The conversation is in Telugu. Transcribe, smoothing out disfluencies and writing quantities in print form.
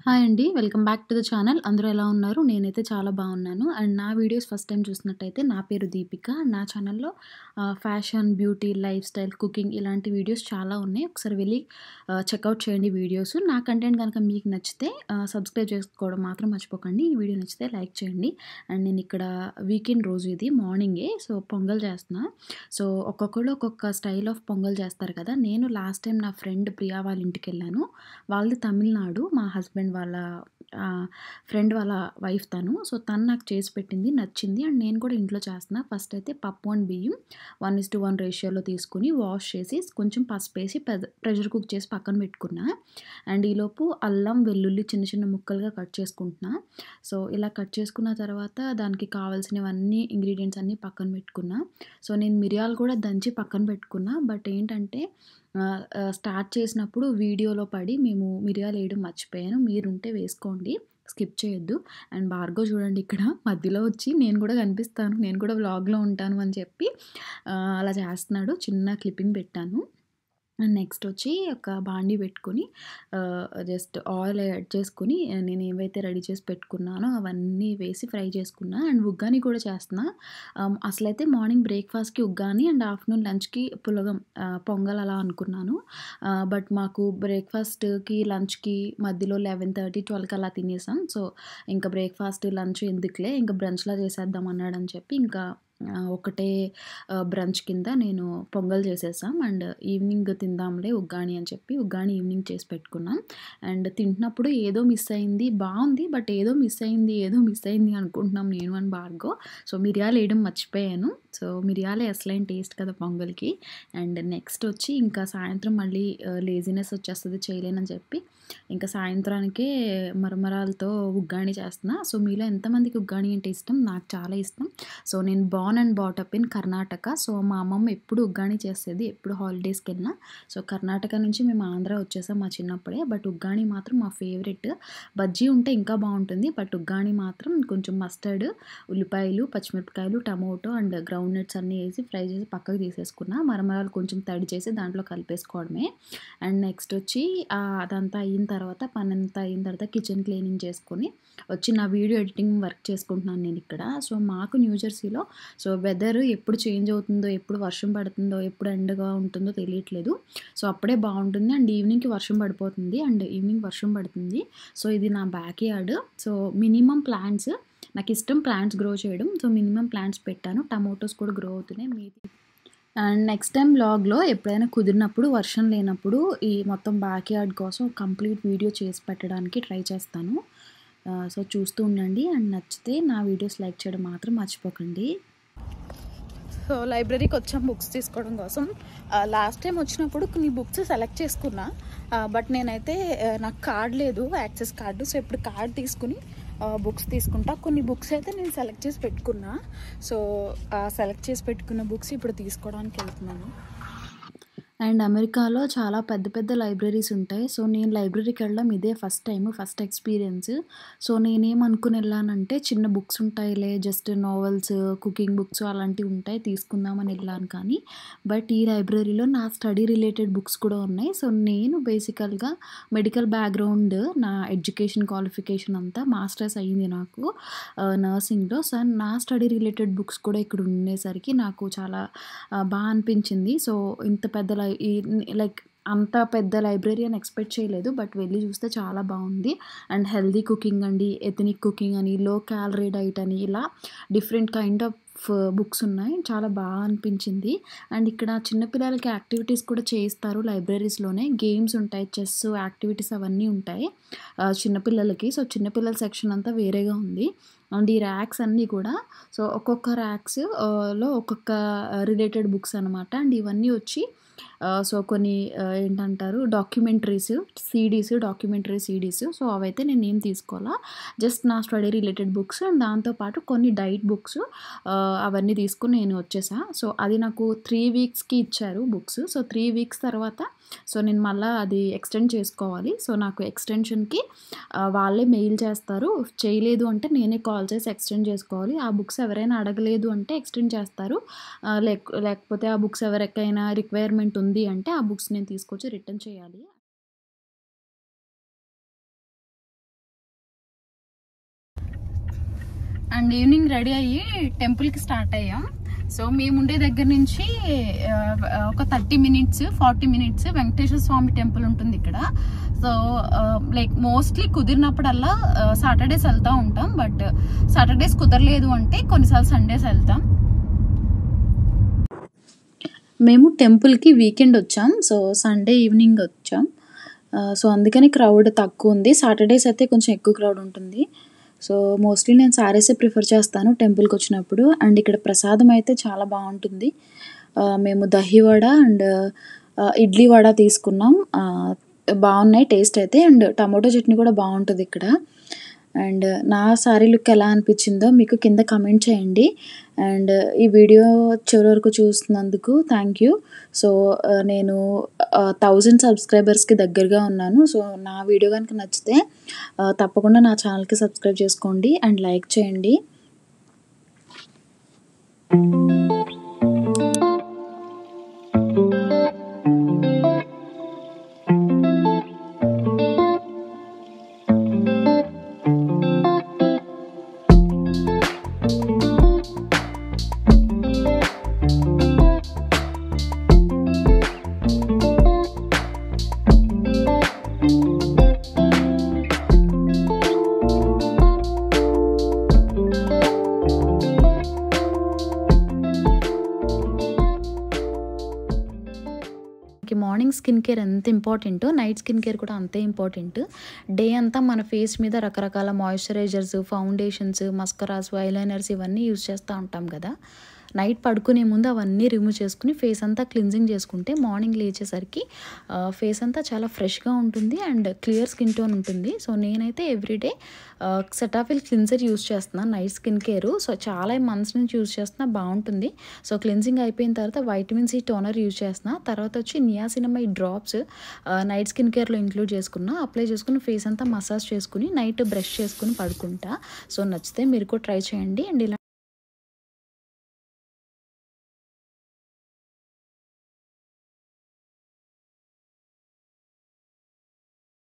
హాయ్ అండి. Welcome back to the channel. అందరూ ఎలా ఉన్నారు? నేనైతే చాలా బాగున్నాను. అండ్ నా వీడియోస్ ఫస్ట్ టైమ్ చూసినట్టయితే నా పేరు దీపిక. నా ఛానల్‌లో fashion, beauty, life style, cooking ఇలాంటి వీడియోస్ చాలా ఉన్నాయి. ఒకసారి వెళ్ళి చెక్‌ఔట్ చేయండి వీడియోస్. నా కంటెంట్ గనక మీకు నచ్చితే సబ్స్క్రైబ్ చేసుకోవడం మాత్రం మర్చిపోకండి. ఈ వీడియో నచ్చితే లైక్ చేయండి. అండ్ నేను ఇక్కడ వీకెండ్ రోజు ఇది మార్నింగే పొంగల్ చేస్తున్నా. సో ఒక్కొక్కళ్ళు ఒక్కొక్క స్టైల్ ఆఫ్ పొంగల్ చేస్తారు కదా! నేను లాస్ట్ టైం నా ఫ్రెండ్ ప్రియా వాళ్ళ ఇంటికెళ్ళాను. వాళ్ళది తమిళనాడు. మా హస్బెండ్ వాళ్ళ ఫ్రెండ్ వాళ్ళ వైఫ్ తను. సో తను నాకు చేసి పెట్టింది, నచ్చింది. అండ్ నేను కూడా ఇంట్లో చేస్తున్నా. ఫస్ట్ అయితే పప్పు అండ్ బియ్యం 1:1 రేషియోలో తీసుకొని వాష్ చేసి కొంచెం పసుపేసి ప్రెషర్ కుక్ చేసి పక్కన పెట్టుకున్నా. అండ్ ఈలోపు అల్లం, వెల్లుల్లి చిన్న చిన్న ముక్కలుగా కట్ చేసుకుంటున్నా. సో ఇలా కట్ చేసుకున్న తర్వాత దానికి కావాల్సినవన్నీ ఇంగ్రీడియంట్స్ అన్నీ పక్కన పెట్టుకున్నా. సో నేను మిరియాలు కూడా దంచి పక్కన పెట్టుకున్నా. బట్ ఏంటంటే స్టార్ట్ చేసినప్పుడు వీడియోలో పడి మేము మిరియాలు వేయడం మర్చిపోయాను. మీరుంటే వేసుకోండి, స్కిప్ చేయొద్దు. అండ్ భార్గవ్ చూడండి ఇక్కడ మధ్యలో వచ్చి నేను కూడా కనిపిస్తాను, నేను కూడా వ్లాగ్‌లో ఉంటాను అని చెప్పి అలా చేస్తున్నాడు. చిన్న క్లిప్పింగ్ పెట్టాను. అండ్ నెక్స్ట్ వచ్చి ఒక బాండీ పెట్టుకొని జస్ట్ ఆయిల్ యాడ్ చేసుకొని నేను ఏవైతే రెడీ చేసి పెట్టుకున్నానో అవన్నీ వేసి ఫ్రై చేసుకున్నా. అండ్ ఉగ్గాని కూడా చేస్తున్నా. అసలైతే మార్నింగ్ బ్రేక్‌ఫాస్ట్‌కి ఉగ్గాని అండ్ ఆఫ్టర్‌నూన్ లంచ్‌కి పులగం, పొంగల్ అలా అనుకున్నాను. బట్ మాకు బ్రేక్‌ఫాస్ట్‌కి, లంచ్‌కి మధ్యలో 11:30, 12కి అలా తినేసాం. సో ఇంకా బ్రేక్‌ఫాస్ట్, లంచ్ ఎందుకులే ఇంకా బ్రంచ్‌లా చేసేద్దాం అన్నాడని చెప్పి ఇంకా ఒకటే బ్రంచ్ కింద నేను పొంగల్ చేసేసాం. అండ్ ఈవినింగ్ తిందాంలే ఉగ్గాని అని చెప్పి ఉగ్గాని ఈవినింగ్ చేసి పెట్టుకున్నాం. అండ్ తింటున్నప్పుడు ఏదో మిస్ అయింది, బాగుంది. బట్ ఏదో మిస్ అయింది అనుకుంటున్నాం నేను అండ్ భార్గవ్. సో మిరియాలు వేయడం మర్చిపోయాను. సో మిరియాలే అసలైన టేస్ట్ కదా పొంగల్‌కి. అండ్ నెక్స్ట్ వచ్చి ఇంకా సాయంత్రం మళ్ళీ లేజినెస్ వచ్చేస్తది చేయలేనని చెప్పి ఇంకా సాయంత్రానికే మరమరాలతో ఉగ్గాని చేస్తున్నా. సో మీలో ఎంతమందికి ఉగ్గాని అంటే ఇష్టం? నాకు చాలా ఇష్టం. సో నేను born and brought up in Karnataka. So మా అమ్మమ్మ ఎప్పుడు ఉగ్గాని చేసేది ఎప్పుడు హాలిడేస్‌కెళ్ళినా. సో కర్ణాటక నుంచి మేము ఆంధ్ర వచ్చేసాం మా చిన్నప్పుడే. బట్ ఉగ్గాని మాత్రం మా ఫేవరెట్. బజ్జీ ఉంటే ఇంకా బాగుంటుంది. బట్ ఉగ్గాని మాత్రం కొంచెం మస్టర్డ్, ఉల్లిపాయలు, పచ్చిమిరపకాయలు, టమోటో అండ్ గ్రౌండ్ నట్స్ అన్నీ వేసి ఫ్రై చేసి పక్కకు తీసేసుకున్నా. మరమరాలు కొంచెం తడి చేసి దాంట్లో కలిపేసుకోవడమే. అండ్ నెక్స్ట్ వచ్చి అదంతా అయిన తర్వాత పనంతా అయిన తర్వాత కిచెన్ క్లీనింగ్ చేసుకొని వచ్చి నా వీడియో ఎడిటింగ్ వర్క్ చేసుకుంటున్నాను నేను ఇక్కడ. సో మాకు న్యూజెర్సీలో సో వెదర్ ఎప్పుడు చేంజ్ అవుతుందో, ఎప్పుడు వర్షం పడుతుందో, ఎప్పుడు ఎండగా ఉంటుందో తెలియట్లేదు. సో అప్పుడే బాగుంటుంది అండ్ ఈవినింగ్‌కి వర్షం పడిపోతుంది అండ్ ఈవినింగ్ వర్షం పడుతుంది. సో ఇది నా back yard. So minimum plants, నాకు ఇష్టం ప్లాంట్స్ గ్రో చేయడం. సో మినిమమ్ ప్లాంట్స్ పెట్టాను. టమోటోస్ కూడా గ్రో అవుతున్నాయి. అండ్ నెక్స్ట్ టైం వ్లాగ్‌లో ఎప్పుడైనా కుదిరినప్పుడు, వర్షం లేనప్పుడు ఈ మొత్తం బ్యాక్ యార్డ్ కోసం కంప్లీట్ వీడియో చేసి పెట్టడానికి ట్రై చేస్తాను. సో చూస్తూ ఉండండి. అండ్ నచ్చితే నా వీడియోస్ లైక్ చేయడం మాత్రం మర్చిపోకండి. సో లైబ్రరీకి వచ్చాం బుక్స్ తీసుకోవడం కోసం. లాస్ట్ టైం వచ్చినప్పుడు కొన్ని బుక్స్ సెలెక్ట్ చేసుకున్నా. బట్ నేనైతే నాకు కార్డ్ లేదు, యాక్సెస్ కార్డు. సో ఇప్పుడు కార్డ్ తీసుకుని బుక్స్ తీసుకుంటా. కొన్ని బుక్స్ అయితే నేను సెలెక్ట్ చేసి పెట్టుకున్నా. సో సెలెక్ట్ చేసి పెట్టుకున్న బుక్స్ ఇప్పుడు తీసుకోవడానికి వెళ్తున్నాను. అండ్ అమెరికాలో చాలా పెద్ద పెద్ద లైబ్రరీస్ ఉంటాయి. సో నేను లైబ్రరీకి వెళ్ళడం ఇదే first time, first experience. So నేనేమనుకుని వెళ్ళానంటే చిన్న బుక్స్ ఉంటాయిలే, జస్ట్ నావెల్స్, కుకింగ్ బుక్స్ అలాంటివి ఉంటాయి తీసుకుందామని వెళ్ళాను. కానీ బట్ ఈ లైబ్రరీలో నా స్టడీ రిలేటెడ్ బుక్స్ కూడా ఉన్నాయి. సో నేను బేసికల్గా మెడికల్ బ్యాక్గ్రౌండ్, నా ఎడ్యుకేషన్ క్వాలిఫికేషన్ అంతా మాస్టర్స్ అయ్యింది నాకు నర్సింగ్లో. సో నా స్టడీ రిలేటెడ్ బుక్స్ కూడా ఇక్కడ ఉండేసరికి నాకు చాలా బాగా అనిపించింది. సో ఇంత పెద్ద లైక్ అంత పెద్ద లైబ్రరీ అని ఎక్స్పెక్ట్ చేయలేదు. బట్ వెళ్ళి చూస్తే చాలా బాగుంది. అండ్ హెల్దీ కుకింగ్ అండి, ఎథనిక్ కుకింగ్ అని, లో క్యాలరీ డైట్ అని ఇలా డిఫరెంట్ కైండ్ ఆఫ్ బుక్స్ ఉన్నాయి. చాలా బాగా అనిపించింది. అండ్ ఇక్కడ చిన్నపిల్లలకి యాక్టివిటీస్ కూడా చేయిస్తారు లైబ్రరీస్లోనే. గేమ్స్ ఉంటాయి, చెస్ యాక్టివిటీస్ అవన్నీ ఉంటాయి చిన్నపిల్లలకి. సో చిన్నపిల్లల సెక్షన్ అంతా వేరేగా ఉంది. అండ్ ఈ ర్యాక్స్ అన్నీ కూడా సో ఒక్కొక్క ర్యాక్స్ లో ఒక్కొక్క రిలేటెడ్ బుక్స్ అనమాట. అండ్ ఇవన్నీ వచ్చి సో కొన్ని ఏంటంటారు డాక్యుమెంటరీస్ సీడీస్. సో అవైతే నేనేం తీసుకోవాలా, జస్ట్ నా స్టడీ రిలేటెడ్ బుక్స్ అండ్ దాంతోపాటు కొన్ని డైట్ బుక్స్ అవన్నీ తీసుకొని నేను వచ్చేసా. సో అది నాకు 3 వీక్స్‌కి ఇచ్చారు బుక్స్. సో 3 వీక్స్ తర్వాత సో నేను మళ్ళీ అది ఎక్స్టెండ్ చేసుకోవాలి. సో నాకు ఎక్స్టెన్షన్‌కి వాళ్ళే మెయిల్ చేస్తారు. చేయలేదు అంటే నేనే కాల్ చేసి ఎక్స్టెండ్ చేసుకోవాలి. ఆ బుక్స్ ఎవరైనా అడగలేదు అంటే ఎక్స్టెండ్ చేస్తారు. లేకపోతే ఆ బుక్స్ ఎవరికైనా రిక్వైర్మెంట్ ఉంది అంటే ఆ బుక్స్ నేను తీసుకొచ్చి రిటర్న్ చేయాలి. అండ్ ఈవినింగ్ రెడీ అయ్యి టెంపుల్కి స్టార్ట్ అయ్యాం. సో మేము ఉండే దగ్గర నుంచి ఒక 30 మినిట్స్ 40 మినిట్స్ వెంకటేశ్వర స్వామి టెంపుల్ ఉంటుంది ఇక్కడ. సో లైక్ మోస్ట్లీ కుదిరినప్పుడల్లా సాటర్డేస్ వెళ్తూ ఉంటాం. బట్ సాటర్డేస్ కుదరలేదు అంటే కొన్నిసార్లు సండేస్ వెళ్తాం. మేము టెంపుల్కి వీకెండ్ వచ్చాం. సో సండే ఈవినింగ్ వచ్చాం. సో అందుకని క్రౌడ్ తక్కువ ఉంది. సాటర్డేస్ అయితే కొంచెం ఎక్కువ క్రౌడ్ ఉంటుంది. సో మోస్ట్లీ నేను సారీసే ప్రిఫర్ చేస్తాను టెంపుల్కి వచ్చినప్పుడు. అండ్ ఇక్కడ ప్రసాదం అయితే చాలా బాగుంటుంది. మేము దహి వడ అండ్ ఇడ్లీ వడ తీసుకున్నాం. బాగున్నాయి టేస్ట్ అయితే. అండ్ టమాటో చట్నీ కూడా బాగుంటుంది ఇక్కడ. అండ్ నా సారీ లుక్ ఎలా అనిపించిందో మీకు కింద కమెంట్ చేయండి. అండ్ ఈ వీడియో చివరి వరకు చూస్తున్నందుకు థ్యాంక్ యూ. సో నేను 1000 సబ్స్క్రైబర్స్కి దగ్గరగా ఉన్నాను. సో నా వీడియో కనుక నచ్చితే తప్పకుండా నా ఛానల్కి సబ్స్క్రైబ్ చేసుకోండి అండ్ లైక్ చేయండి. మార్నింగ్ స్కిన్ కేర్ ఎంత ఇంపార్టెంటో నైట్ స్కిన్ కేర్ కూడా అంతే ఇంపార్టెంట్. డే అంతా మన ఫేస్ మీద రకరకాల మాయిశ్చరైజర్స్, ఫౌండేషన్స్, మస్కరాస్, ఐలైనర్స్ ఇవన్నీ యూజ్ చేస్తూ ఉంటాం కదా. నైట్ పడుకునే ముందు అవన్నీ రిమూవ్ చేసుకుని ఫేస్ అంతా క్లిన్జింగ్ చేసుకుంటే మార్నింగ్ లేచేసరికి ఫేస్ అంతా చాలా ఫ్రెష్గా ఉంటుంది అండ్ క్లియర్ స్కిన్ టోన్ ఉంటుంది. సో నేనైతే ఎవ్రీడే సెటాఫిల్ క్లిన్జర్ యూజ్ చేస్తున్నాను నైట్ స్కిన్ కేర్. సో చాలా మంత్స్ నుంచి యూజ్ చేస్తున్నా, బాగుంటుంది. సో క్లిన్జింగ్ అయిపోయిన తర్వాత వైటమిన్ సి టోనర్ యూజ్ చేస్తున్నా. తర్వాత వచ్చి నియాసినమైడ్ డ్రాప్స్ నైట్ స్కిన్ కేర్లో ఇంక్లూడ్ చేసుకున్నా. అప్లై చేసుకుని ఫేస్ అంతా మసాజ్ చేసుకుని నైట్ బ్రష్ చేసుకుని పడుకుంటా. సో నచ్చితే మీరు కూడా ట్రై చేయండి. అండ్ ఇలా